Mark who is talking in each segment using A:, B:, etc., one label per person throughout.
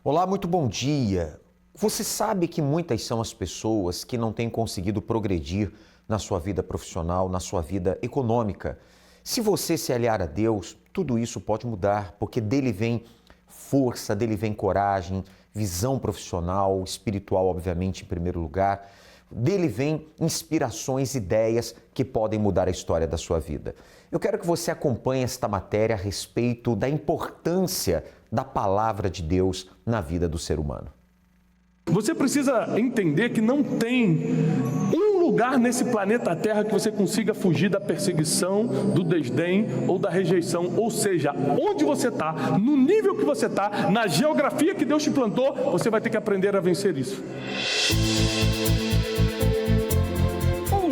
A: Olá, muito bom dia. Você sabe que muitas são as pessoas que não têm conseguido progredir na sua vida profissional, na sua vida econômica. Se você se aliar a Deus, tudo isso pode mudar, porque dele vem força, dele vem coragem, visão profissional, espiritual, obviamente, em primeiro lugar. Dele vem inspirações, ideias que podem mudar a história da sua vida. Eu quero que você acompanhe esta matéria a respeito da importância da palavra de Deus na vida do ser humano.
B: Você precisa entender que não tem um lugar nesse planeta Terra que você consiga fugir da perseguição, do desdém ou da rejeição. Ou seja, onde você está, no nível que você está, na geografia que Deus te plantou, você vai ter que aprender a vencer isso.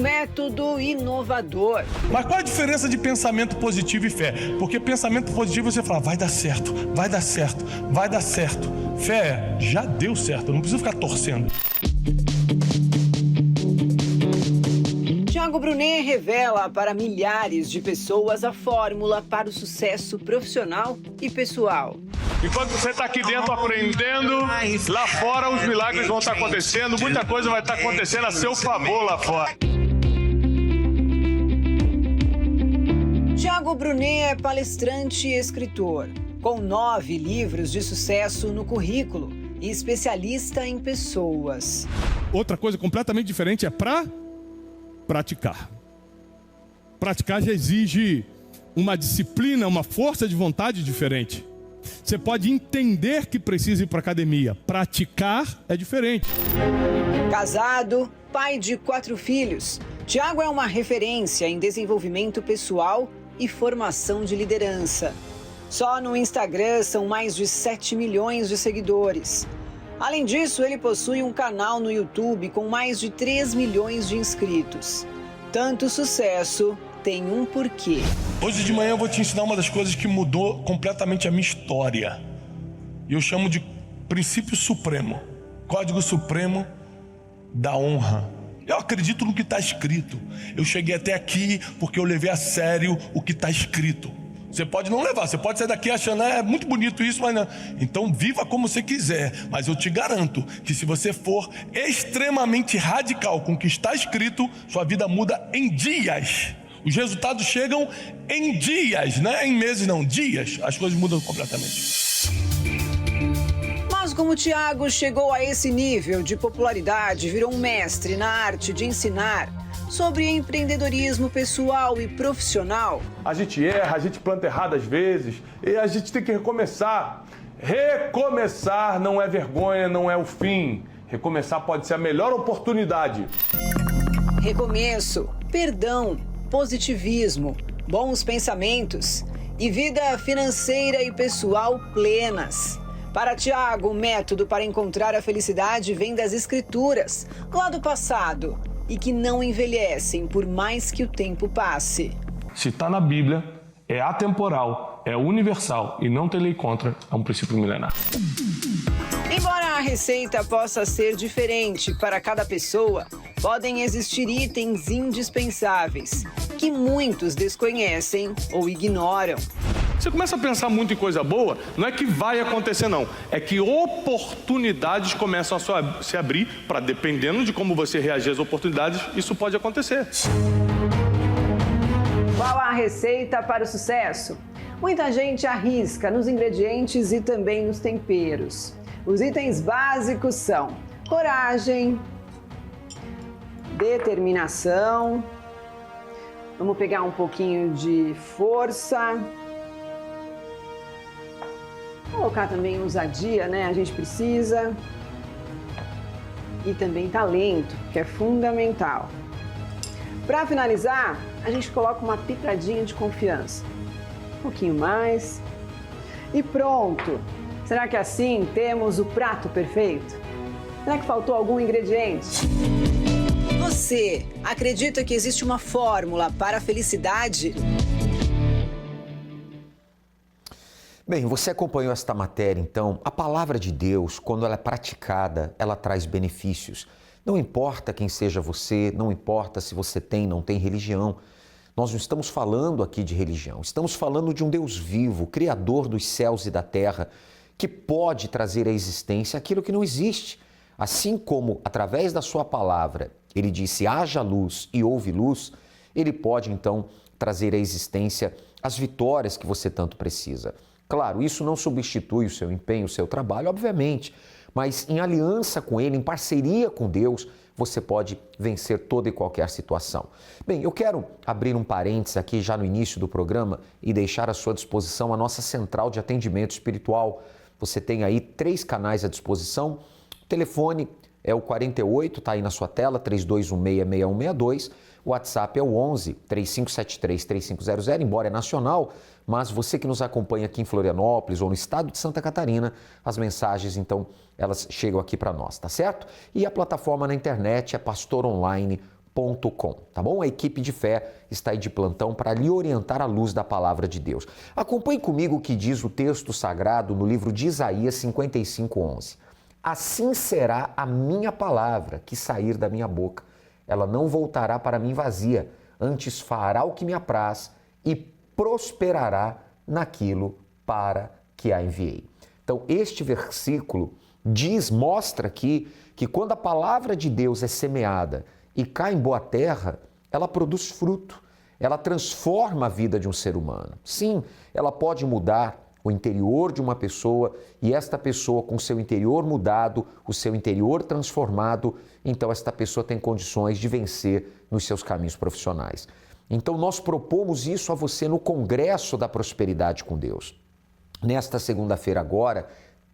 C: Método inovador.
D: Mas qual a diferença de pensamento positivo e fé? Porque pensamento positivo você fala, vai dar certo, vai dar certo, vai dar certo. Fé, já deu certo, eu não preciso ficar torcendo.
C: Tiago Brunet revela para milhares de pessoas a fórmula para o sucesso profissional e pessoal.
E: Enquanto você está aqui dentro aprendendo, lá fora os milagres vão estar acontecendo, muita coisa vai estar acontecendo a seu favor lá fora.
C: Tiago Brunet é palestrante e escritor, com 9 livros de sucesso no currículo e especialista em pessoas.
B: Outra coisa completamente diferente é praticar. Praticar já exige uma disciplina, uma força de vontade diferente. Você pode entender que precisa ir para a academia. Praticar é diferente.
C: Casado, pai de 4 filhos, Tiago é uma referência em desenvolvimento pessoal e formação de liderança. Só no Instagram são mais de 7 milhões de seguidores. Além disso, ele possui um canal no YouTube com mais de 3 milhões de inscritos. Tanto sucesso tem um porquê.
D: Hoje de manhã eu vou te ensinar uma das coisas que mudou completamente a minha história. E eu chamo de princípio supremo, código supremo da honra. Eu acredito no que está escrito. Eu cheguei até aqui porque eu levei a sério o que está escrito. Você pode não levar, você pode sair daqui achando, é muito bonito isso, mas não. Então viva como você quiser, mas eu te garanto que se você for extremamente radical com o que está escrito, sua vida muda em dias. Os resultados chegam em dias, não é em meses não, dias. As coisas mudam completamente.
C: Mas como Tiago chegou a esse nível de popularidade, virou um mestre na arte de ensinar sobre empreendedorismo pessoal e profissional.
E: A gente erra, a gente planta errado às vezes e a gente tem que recomeçar. Recomeçar não é vergonha, não é o fim. Recomeçar pode ser a melhor oportunidade.
C: Recomeço, perdão, positivismo, bons pensamentos e vida financeira e pessoal plenas. Para Tiago, o método para encontrar a felicidade vem das escrituras, lá do passado, e que não envelhecem por mais que o tempo passe.
B: Se está na Bíblia, é atemporal, é universal e não tem lei contra, é um princípio milenar.
C: Embora a receita possa ser diferente para cada pessoa, podem existir itens indispensáveis que muitos desconhecem ou ignoram.
B: Você começa a pensar muito em coisa boa, não é que vai acontecer não, é que oportunidades começam a se abrir para, dependendo de como você reagir às oportunidades, isso pode acontecer.
C: Qual a receita para o sucesso? Muita gente arrisca nos ingredientes e também nos temperos. Os itens básicos são coragem, determinação, vamos pegar um pouquinho de força, colocar também ousadia, né? A gente precisa. E também talento, que é fundamental. Para finalizar, a gente coloca uma pitadinha de confiança. Um pouquinho mais. E pronto! Será que assim temos o prato perfeito? Será que faltou algum ingrediente? Você acredita que existe uma fórmula para a felicidade?
A: Bem, você acompanhou esta matéria, então. A palavra de Deus, quando ela é praticada, ela traz benefícios. Não importa quem seja você, não importa se você tem, não tem religião. Nós não estamos falando aqui de religião, estamos falando de um Deus vivo, Criador dos céus e da terra, que pode trazer à existência aquilo que não existe. Assim como, através da sua palavra, ele disse, haja luz e houve luz, ele pode, então, trazer à existência as vitórias que você tanto precisa. Claro, isso não substitui o seu empenho, o seu trabalho, obviamente, mas em aliança com ele, em parceria com Deus, você pode vencer toda e qualquer situação. Bem, eu quero abrir um parênteses aqui já no início do programa e deixar à sua disposição a nossa central de atendimento espiritual. Você tem aí 3 canais à disposição. O telefone é o 48, está aí na sua tela, 3216-6162. O WhatsApp é o 11 3573 3500, embora é nacional, mas você que nos acompanha aqui em Florianópolis ou no estado de Santa Catarina, as mensagens, então, elas chegam aqui para nós, tá certo? E a plataforma na internet é pastoronline.com, tá bom? A equipe de fé está aí de plantão para lhe orientar à luz da palavra de Deus. Acompanhe comigo o que diz o texto sagrado no livro de Isaías 55:11. Assim será a minha palavra que sair da minha boca. Ela não voltará para mim vazia, antes fará o que me apraz e prosperará naquilo para que a enviei. Então, este versículo mostra aqui que quando a palavra de Deus é semeada e cai em boa terra, ela produz fruto, ela transforma a vida de um ser humano. Sim, ela pode mudar o interior de uma pessoa e esta pessoa com o seu interior mudado, o seu interior transformado, então esta pessoa tem condições de vencer nos seus caminhos profissionais. Então nós propomos isso a você no Congresso da Prosperidade com Deus. Nesta segunda-feira agora,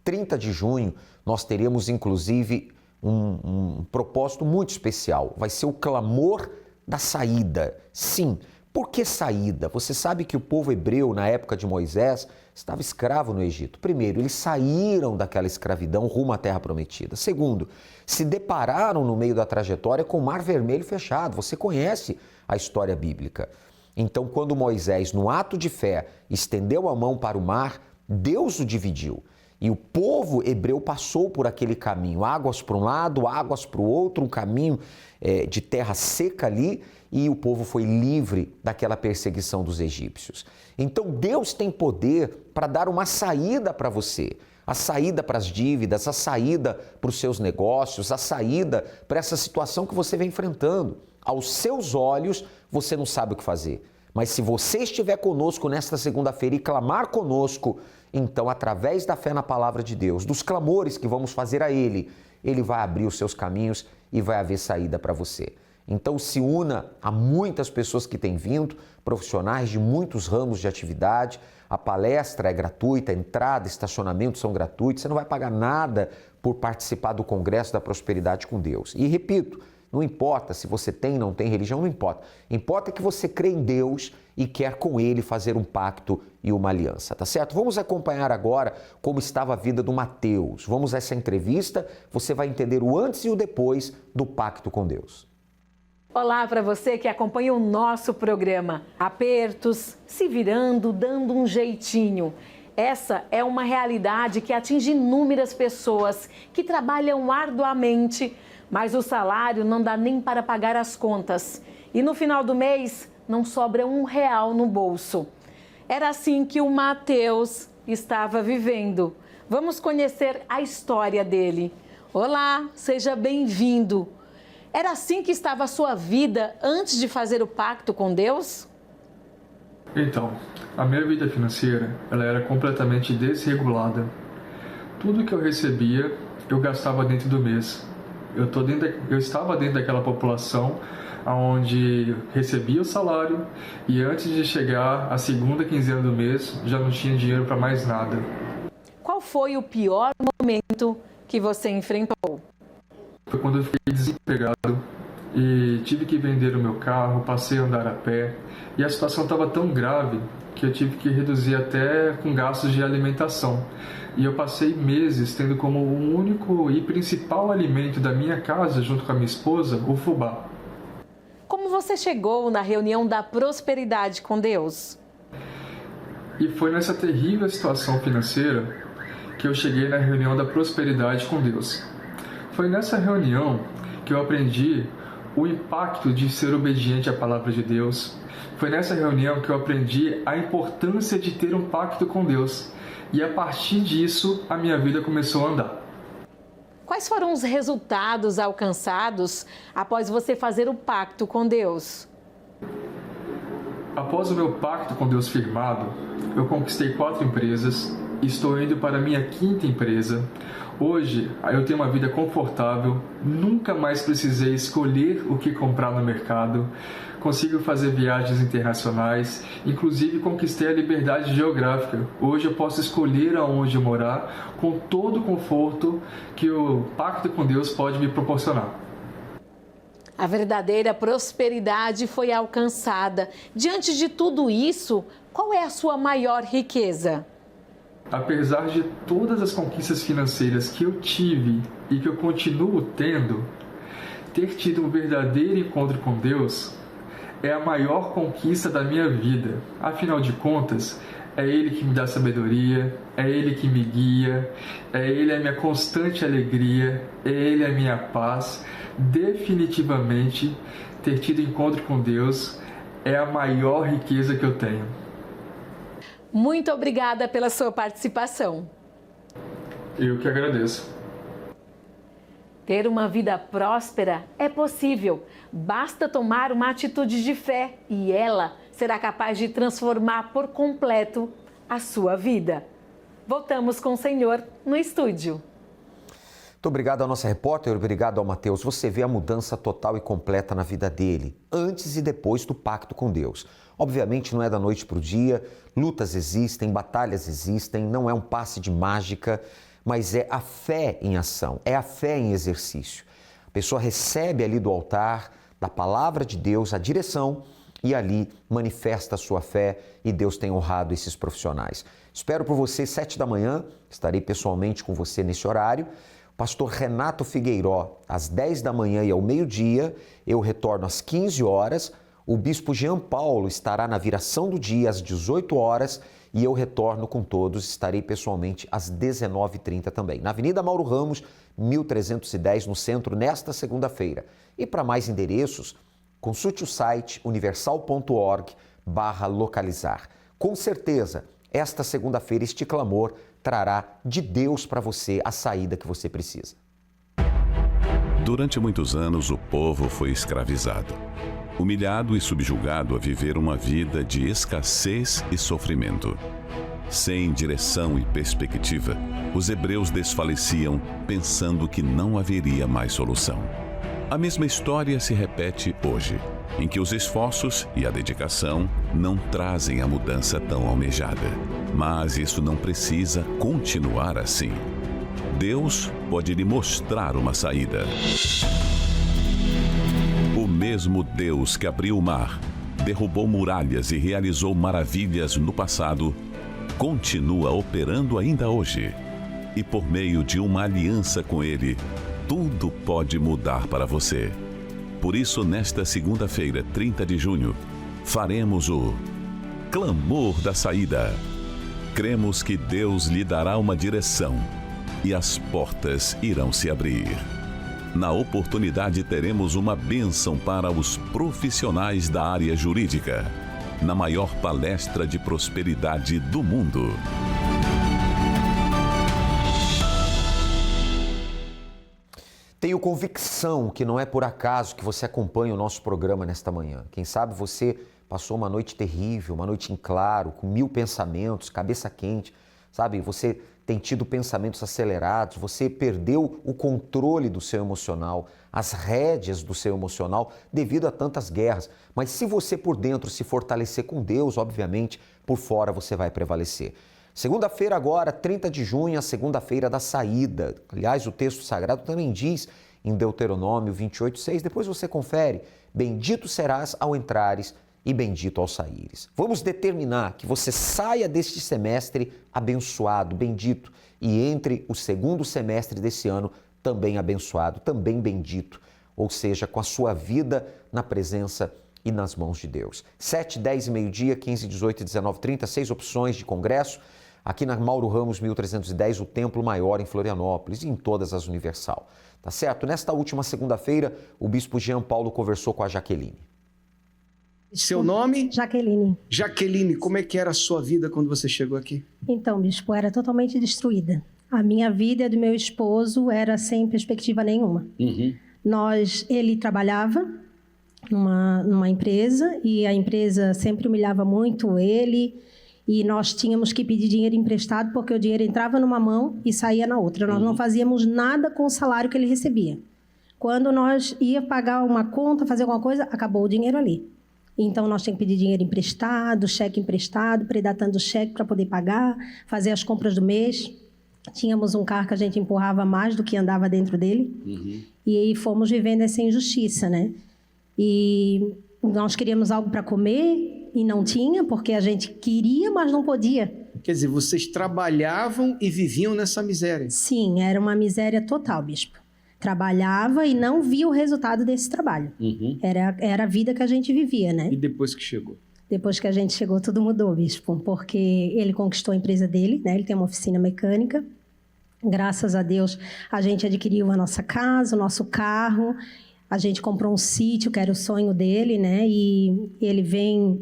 A: 30 de junho, nós teremos inclusive um propósito muito especial. Vai ser o clamor da saída. Sim, por que saída? Você sabe que o povo hebreu, na época de Moisés, estava escravo no Egito. Primeiro, eles saíram daquela escravidão rumo à Terra Prometida. Segundo, se depararam no meio da trajetória com o Mar Vermelho fechado. Você conhece a história bíblica. Então, quando Moisés, no ato de fé, estendeu a mão para o mar, Deus o dividiu. E o povo hebreu passou por aquele caminho, águas para um lado, águas para o outro, um caminho de terra seca ali, e o povo foi livre daquela perseguição dos egípcios. Então Deus tem poder para dar uma saída para você, a saída para as dívidas, a saída para os seus negócios, a saída para essa situação que você vem enfrentando. Aos seus olhos, você não sabe o que fazer. Mas se você estiver conosco nesta segunda-feira e clamar conosco, então, através da fé na palavra de Deus, dos clamores que vamos fazer a Ele, Ele vai abrir os seus caminhos e vai haver saída para você. Então, se una a muitas pessoas que têm vindo, profissionais de muitos ramos de atividade. A palestra é gratuita, a entrada, estacionamento são gratuitos. Você não vai pagar nada por participar do Congresso da Prosperidade com Deus. E repito, não importa se você tem ou não tem religião, não importa. Importa que você crê em Deus e quer com Ele fazer um pacto e uma aliança, tá certo? Vamos acompanhar agora como estava a vida do Mateus. Vamos a essa entrevista, você vai entender o antes e o depois do pacto com Deus.
F: Olá para você que acompanha o nosso programa. Apertos, se virando, dando um jeitinho. Essa é uma realidade que atinge inúmeras pessoas que trabalham arduamente, mas o salário não dá nem para pagar as contas. E no final do mês, não sobra R$1 no bolso. Era assim que o Mateus estava vivendo. Vamos conhecer a história dele. Olá, seja bem-vindo. Era assim que estava a sua vida antes de fazer o pacto com Deus?
G: Então, a minha vida financeira, ela era completamente desregulada. Tudo que eu recebia, eu gastava dentro do mês. Eu estava dentro daquela população onde recebia o salário e antes de chegar a segunda quinzena do mês, já não tinha dinheiro para mais nada.
F: Qual foi o pior momento que você enfrentou?
G: Foi quando eu fiquei desempregado e tive que vender o meu carro, passei a andar a pé e a situação estava tão grave que eu tive que reduzir até com gastos de alimentação. E eu passei meses tendo como o único e principal alimento da minha casa, junto com a minha esposa, o fubá.
F: Como você chegou na reunião da prosperidade com Deus?
G: E foi nessa terrível situação financeira que eu cheguei na reunião da prosperidade com Deus. Foi nessa reunião que eu aprendi o impacto de ser obediente à palavra de Deus. Foi nessa reunião que eu aprendi a importância de ter um pacto com Deus. E a partir disso, a minha vida começou a andar.
F: Quais foram os resultados alcançados após você fazer o pacto com Deus?
G: Após o meu pacto com Deus firmado, eu conquistei 4 empresas, estou indo para a minha 5ª empresa. Hoje, eu tenho uma vida confortável, nunca mais precisei escolher o que comprar no mercado, consigo fazer viagens internacionais, inclusive conquistei a liberdade geográfica. Hoje eu posso escolher aonde morar com todo o conforto que o pacto com Deus pode me proporcionar.
F: A verdadeira prosperidade foi alcançada. Diante de tudo isso, qual é a sua maior riqueza?
G: Apesar de todas as conquistas financeiras que eu tive e que eu continuo tendo, ter tido um verdadeiro encontro com Deus é a maior conquista da minha vida. Afinal de contas, é Ele que me dá sabedoria, é Ele que me guia, é Ele a minha constante alegria, é Ele a minha paz. Definitivamente, ter tido encontro com Deus é a maior riqueza que eu tenho.
F: Muito obrigada pela sua participação.
G: Eu que agradeço.
F: Ter uma vida próspera é possível. Basta tomar uma atitude de fé e ela será capaz de transformar por completo a sua vida. Voltamos com o Senhor no estúdio.
A: Muito obrigado à nossa repórter, obrigado ao Mateus. Você vê a mudança total e completa na vida dele, antes e depois do pacto com Deus. Obviamente não é da noite para o dia, lutas existem, batalhas existem, não é um passe de mágica, mas é a fé em ação, é a fé em exercício. A pessoa recebe ali do altar, da palavra de Deus, a direção e ali manifesta a sua fé e Deus tem honrado esses profissionais. Espero por você 7 da manhã, estarei pessoalmente com você nesse horário. Pastor Renato Figueiró, às 10 da manhã e ao meio-dia, eu retorno às 15 horas. O Bispo Jean Paulo estará na viração do dia às 18 horas e eu retorno com todos, estarei pessoalmente às 19h30 também. Na Avenida Mauro Ramos, 1310, no centro, nesta segunda-feira. E para mais endereços, consulte o site universal.org/localizar. Com certeza, esta segunda-feira este clamor trará de Deus para você a saída que você precisa.
H: Durante muitos anos, o povo foi escravizado, humilhado e subjugado a viver uma vida de escassez e sofrimento. Sem direção e perspectiva, os hebreus desfaleciam pensando que não haveria mais solução. A mesma história se repete hoje, em que os esforços e a dedicação não trazem a mudança tão almejada. Mas isso não precisa continuar assim. Deus pode lhe mostrar uma saída. O mesmo Deus que abriu o mar, derrubou muralhas e realizou maravilhas no passado, continua operando ainda hoje. E por meio de uma aliança com Ele, tudo pode mudar para você. Por isso, nesta segunda-feira, 30 de junho, faremos o Clamor da Saída. Cremos que Deus lhe dará uma direção e as portas irão se abrir. Na oportunidade, teremos uma bênção para os profissionais da área jurídica, na maior palestra de prosperidade do mundo.
A: Tenho convicção que não é por acaso que você acompanha o nosso programa nesta manhã. Quem sabe você passou uma noite terrível, uma noite em claro, com 1000 pensamentos, cabeça quente, sabe? Você tem tido pensamentos acelerados, você perdeu o controle do seu emocional, as rédeas do seu emocional devido a tantas guerras. Mas se você por dentro se fortalecer com Deus, obviamente, por fora você vai prevalecer. Segunda-feira agora, 30 de junho, a segunda-feira da saída. Aliás, o texto sagrado também diz em Deuteronômio 28:6, depois você confere, bendito serás ao entrares e bendito ao saíres. Vamos determinar que você saia deste semestre abençoado, bendito, e entre o segundo semestre desse ano também abençoado, também bendito, ou seja, com a sua vida na presença e nas mãos de Deus. 7, 10 e meio-dia, 15, 18 e 19, 30, 6 opções de congresso. aqui na Mauro Ramos 1310, o Templo Maior em Florianópolis e em todas as Universal. Tá certo? Nesta última segunda-feira, o bispo Jean Paulo conversou com a Jaqueline.
I: Seu nome?
J: Jaqueline.
I: Jaqueline, como é que era a sua vida quando você chegou aqui?
J: Então, bispo, era totalmente destruída. A minha vida e a do meu esposo era sem perspectiva nenhuma. Ele trabalhava numa empresa e a empresa sempre humilhava muito ele e nós tínhamos que pedir dinheiro emprestado porque o dinheiro entrava numa mão e saía na outra. Nós não fazíamos nada com o salário que ele recebia. Quando nós ia pagar uma conta, fazer alguma coisa, acabou o dinheiro ali. Então, nós tínhamos que pedir dinheiro emprestado, cheque emprestado, predatando o cheque para poder pagar, fazer as compras do mês. Tínhamos um carro que a gente empurrava mais do que andava dentro dele. E aí fomos vivendo essa injustiça, né? E nós queríamos algo para comer e não tinha, porque a gente queria, mas não podia.
I: Quer dizer, vocês trabalhavam e viviam nessa miséria?
J: Sim, era uma miséria total, bispo. Trabalhava e não via o resultado desse trabalho. Era a vida que a gente vivia, né?
I: E depois que chegou?
J: Depois que a gente chegou, tudo mudou, bispo, porque ele conquistou a empresa dele, né? Ele tem uma oficina mecânica. Graças a Deus, a gente adquiriu a nossa casa, o nosso carro. A gente comprou um sítio, que era o sonho dele, né? E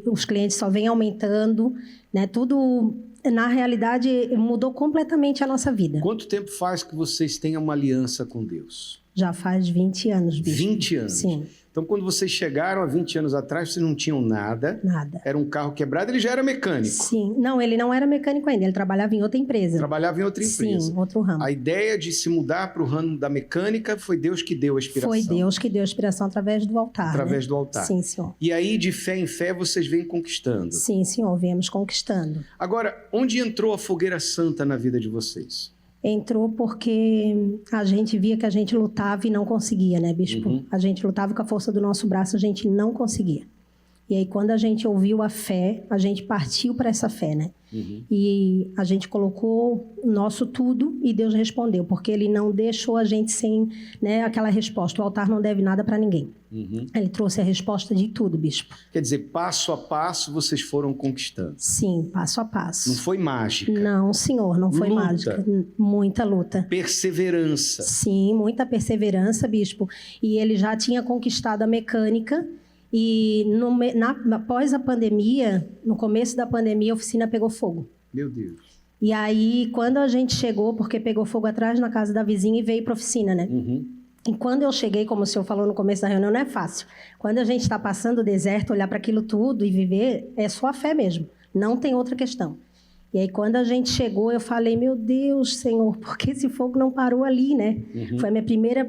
J: os clientes só vêm aumentando, né? Tudo, na realidade, mudou completamente a nossa vida.
I: Quanto tempo faz que vocês têm uma aliança com Deus?
J: Já faz 20 anos, bispo.
I: 20 anos?
J: Sim.
I: Então, quando vocês chegaram há 20 anos atrás, vocês não tinham nada.
J: Nada.
I: Era um carro quebrado, ele já era mecânico.
J: Sim. Não, ele não era mecânico ainda, ele trabalhava em outra empresa.
I: Trabalhava em outra empresa.
J: Sim, outro ramo.
I: A ideia de se mudar para o ramo da mecânica foi Deus que deu a inspiração.
J: Foi Deus que deu a inspiração através do altar.
I: Através
J: né?
I: do altar.
J: Sim, senhor.
I: E aí, de fé em fé, vocês vêm conquistando.
J: Sim, senhor, viemos conquistando.
I: Agora, onde entrou a fogueira santa na vida de vocês?
J: Entrou porque a gente via que a gente lutava e não conseguia, né, bispo? A gente lutava com a força do nosso braço, a gente não conseguia. E aí, quando a gente ouviu a fé, a gente partiu para essa fé, né? E a gente colocou o nosso tudo e Deus respondeu, porque Ele não deixou a gente sem, né, aquela resposta. O altar não deve nada para ninguém. Ele trouxe a resposta de tudo, bispo.
I: Quer dizer, passo a passo vocês foram conquistando.
J: Sim, passo a passo.
I: Não foi mágica?
J: Não, senhor, não foi
I: luta.
J: mágica. Muita luta.
I: Perseverança.
J: Sim, muita perseverança, bispo. E ele já tinha conquistado a mecânica. E após a pandemia, no começo da pandemia, a oficina pegou fogo.
I: Meu Deus.
J: E aí, quando a gente chegou, porque pegou fogo atrás na casa da vizinha e veio para a oficina, né? E quando eu cheguei, como o senhor falou no começo da reunião, não é fácil. Quando a gente está passando o deserto, olhar para aquilo tudo e viver, é só a fé mesmo. Não tem outra questão. E aí, quando a gente chegou, eu falei, meu Deus, Senhor, por que esse fogo não parou ali, né? Foi a minha primeira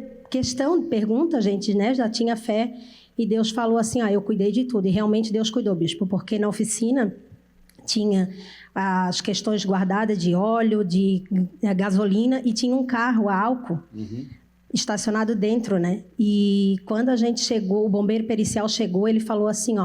J: pergunta, gente, né? Já tinha fé. E Deus falou assim, eu cuidei de tudo. E realmente Deus cuidou, bispo, porque na oficina tinha as questões guardadas de óleo, de gasolina e tinha um carro a álcool estacionado dentro, né? E quando a gente chegou, o bombeiro pericial chegou, ele falou assim,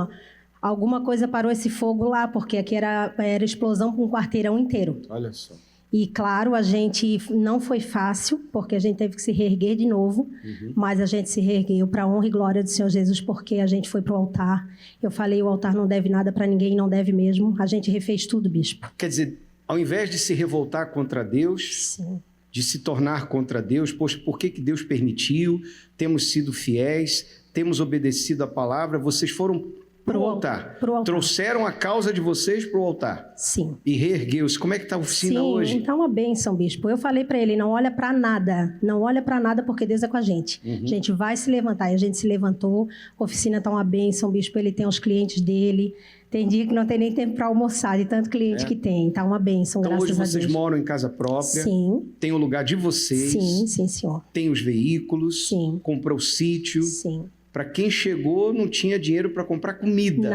J: alguma coisa parou esse fogo lá, porque aqui era explosão para um quarteirão inteiro.
I: Olha só.
J: E, claro, a gente não foi fácil, porque a gente teve que se reerguer de novo, mas a gente se reergueu para a honra e glória do Senhor Jesus, porque a gente foi para o altar. Eu falei, o altar não deve nada para ninguém, não deve mesmo. A gente refez tudo, bispo.
I: Quer dizer, ao invés de se revoltar contra Deus,
J: Sim.
I: de se tornar contra Deus, poxa, por que Deus permitiu? Temos sido fiéis, temos obedecido a palavra, vocês foram para o altar. Trouxeram a causa de vocês para o altar.
J: Sim.
I: E reergueu-se. Como é que está a oficina hoje?
J: Sim, então uma bênção, bispo. Eu falei para ele, não olha para nada. Não olha para nada porque Deus é com a gente. A gente vai se levantar. E a gente se levantou. A oficina está uma bênção, bispo. Ele tem os clientes dele. Tem dia que não tem nem tempo para almoçar, de tanto cliente que tem. Está uma bênção,
I: então,
J: graças a Deus.
I: Hoje vocês moram em casa própria.
J: Sim.
I: Tem o lugar de vocês.
J: Sim, sim, senhor.
I: Tem os veículos.
J: Sim.
I: Comprou o sítio.
J: Sim.
I: Para quem chegou, não tinha dinheiro para comprar comida.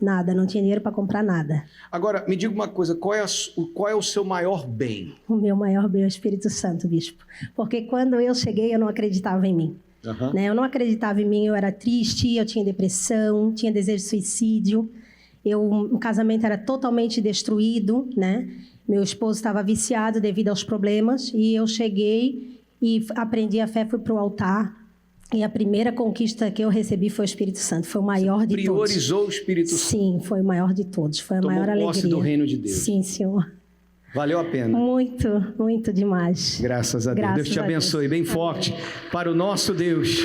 J: Nada, não tinha dinheiro para comprar nada.
I: Agora, me diga uma coisa, qual é o seu maior bem?
J: O meu maior bem é o Espírito Santo, bispo. Porque quando eu cheguei, eu não acreditava em mim. Né? Eu não acreditava em mim, eu era triste, eu tinha depressão, tinha desejo de suicídio. O casamento era totalmente destruído, né? Meu esposo estava viciado devido aos problemas. E eu cheguei e aprendi a fé, fui para o altar. E a primeira conquista que eu recebi foi o Espírito Santo. Foi o maior de todos.
I: Priorizou o Espírito Santo.
J: Sim, foi o maior de todos. Foi a maior alegria.
I: Tomou posse do reino de Deus.
J: Sim, senhor.
I: Valeu a pena.
J: Muito, muito demais.
I: Graças a Deus.
J: Graças
I: Deus te
J: a Deus.
I: abençoe bem forte para o nosso Deus.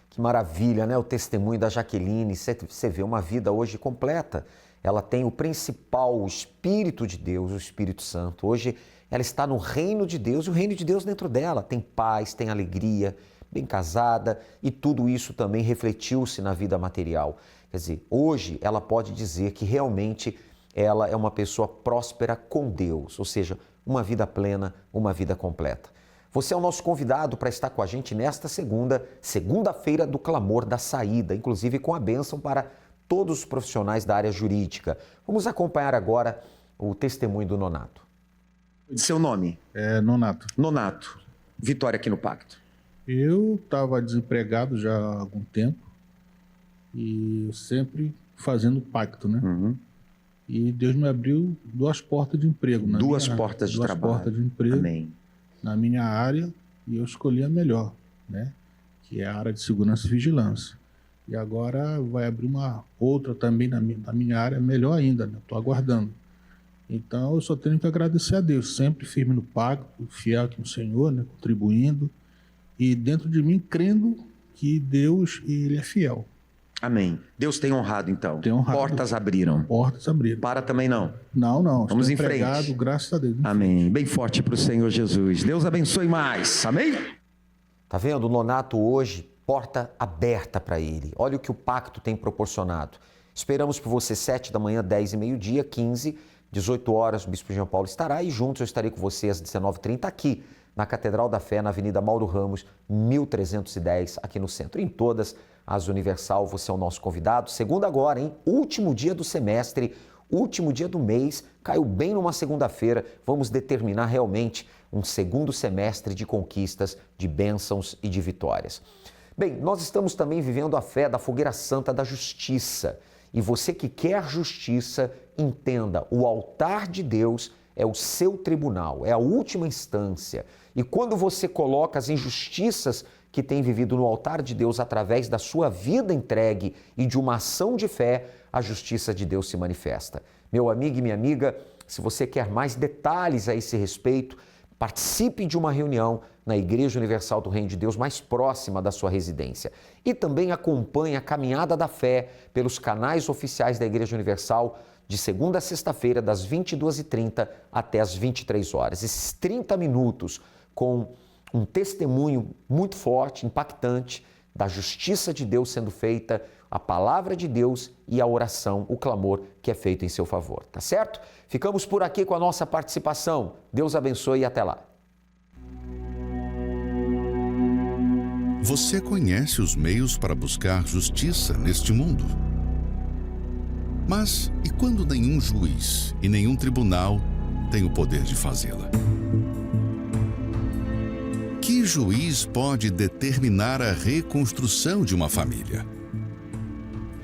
A: Que maravilha, né? O testemunho da Jaqueline. Você vê uma vida hoje completa. Ela tem o principal, o Espírito de Deus, o Espírito Santo. Hoje ela está no reino de Deus e o reino de Deus dentro dela. Tem paz, tem alegria, bem casada, e tudo isso também refletiu-se na vida material. Quer dizer, hoje ela pode dizer que realmente ela é uma pessoa próspera com Deus, ou seja, uma vida plena, uma vida completa. Você é o nosso convidado para estar com a gente nesta segunda-feira do Clamor da Saída, inclusive com a bênção para todos os profissionais da área jurídica. Vamos acompanhar agora o testemunho do Nonato.
K: Seu nome?
L: É Nonato.
K: Nonato. Vitória aqui no Pacto.
L: Eu estava desempregado já há algum tempo e eu sempre fazendo pacto, né? E Deus me abriu 2 portas de emprego.
K: Duas portas de trabalho.
L: 2 portas de emprego.
K: Amém.
L: Na minha área, e eu escolhi a melhor, né? Que é a área de segurança e vigilância. E agora vai abrir uma outra também na minha área, melhor ainda, né? Estou aguardando. Então eu só tenho que agradecer a Deus, sempre firme no pacto, fiel aqui no Senhor, né? Contribuindo e dentro de mim crendo que Deus, Ele é fiel.
K: Amém. Deus tem honrado, então.
L: Tem honrado.
K: Portas abriram.
L: Portas abriram.
K: Para também não.
L: Não.
K: Vamos em
L: empregado,
K: frente.
L: Graças a Deus.
K: Amém. Bem forte para o Senhor Jesus. Deus abençoe mais. Amém?
A: Tá vendo? O Nonato hoje, porta aberta para ele. Olha o que o pacto tem proporcionado. Esperamos por você 7 da manhã, 10 e meio-dia, 15, 18 horas, o Bispo Jean Paulo estará e juntos eu estarei com você às 19h30 aqui na Catedral da Fé, na Avenida Mauro Ramos, 1310, aqui no centro. Em todas as Universal, você é o nosso convidado. Segunda agora, hein? Último dia do semestre, último dia do mês, caiu bem numa segunda-feira. Vamos determinar realmente um segundo semestre de conquistas, de bênçãos e de vitórias. Bem, nós estamos também vivendo a fé da fogueira santa da justiça. E você que quer justiça, entenda, o altar de Deus é o seu tribunal, é a última instância. E quando você coloca as injustiças que tem vivido no altar de Deus através da sua vida entregue e de uma ação de fé, a justiça de Deus se manifesta. Meu amigo e minha amiga, se você quer mais detalhes a esse respeito, participe de uma reunião na Igreja Universal do Reino de Deus mais próxima da sua residência. E também acompanhe a Caminhada da Fé pelos canais oficiais da Igreja Universal de segunda a sexta-feira, das 22h30 até as 23 horas. Esses 30 minutos com um testemunho muito forte, impactante, da justiça de Deus sendo feita, a palavra de Deus e a oração, o clamor que é feito em seu favor, tá certo? Ficamos por aqui com a nossa participação. Deus abençoe e até lá.
M: Você conhece os meios para buscar justiça neste mundo? Mas e quando nenhum juiz e nenhum tribunal tem o poder de fazê-la? Que juiz pode determinar a reconstrução de uma família?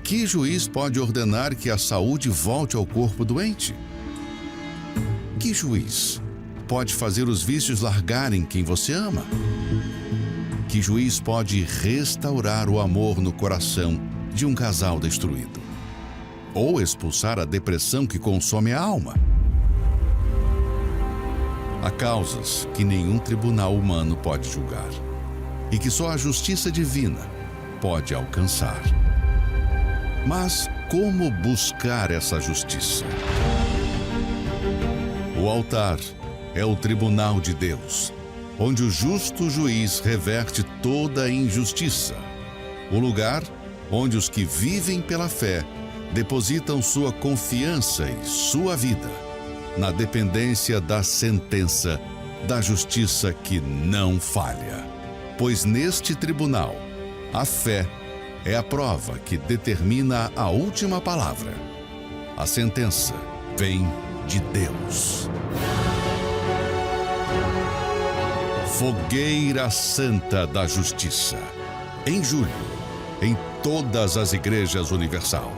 M: Que juiz pode ordenar que a saúde volte ao corpo doente? Que juiz pode fazer os vícios largarem quem você ama? Que juiz pode restaurar o amor no coração de um casal destruído? Ou expulsar a depressão que consome a alma? Há causas que nenhum tribunal humano pode julgar e que só a justiça divina pode alcançar. Mas como buscar essa justiça? O altar é o tribunal de Deus, onde o justo juiz reverte toda a injustiça. O lugar onde os que vivem pela fé depositam sua confiança e sua vida na dependência da sentença da justiça que não falha. Pois neste tribunal, a fé é a prova que determina a última palavra. A sentença vem de Deus. Fogueira Santa da Justiça. Em julho, em todas as igrejas Universal.